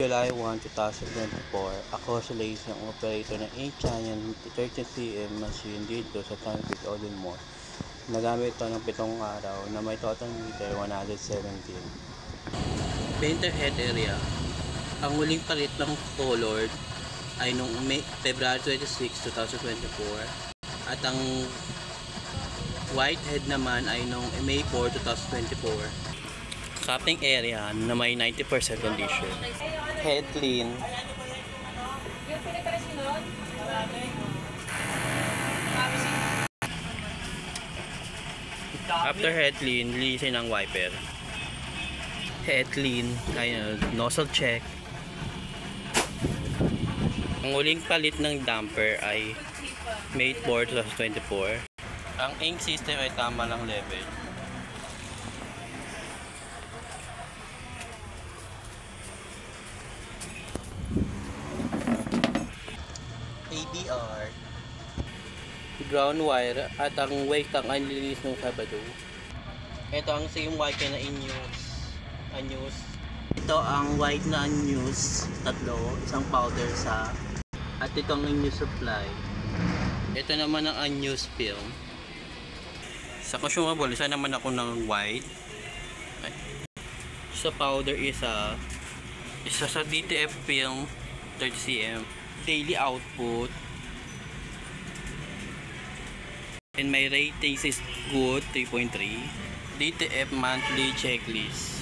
July 1, 2024, ako si Lace, ang operator ng 8-channel 13cm machine dito sa Tanfit Odin Mall. Nagamit ito ng 7 araw na may total meter 117. Painter head area. Ang huling palit ng color ay noong February 26, 2024 at ang white head naman ay noong May 4, 2024. Capping area na may 90% condition. Head clean. After head clean, linisin ang wiper. Head clean, nozzle check. Ang huling palit ng damper ay May 4, 2024. Ang ink system ay tama ng level. ABR, ground wire at ang wake tank ay nilinis ng Sabado. Ito ang same white na unused. Ito ang white na unused, tatlo, isang powder sa, at ito ang unused supply. Ito naman ang unused film. Sa consumable, isa naman ako ng white. Sa powder isa sa DTF film 30cm. Daily output, and my ratings is good 3.3. DTF monthly checklist.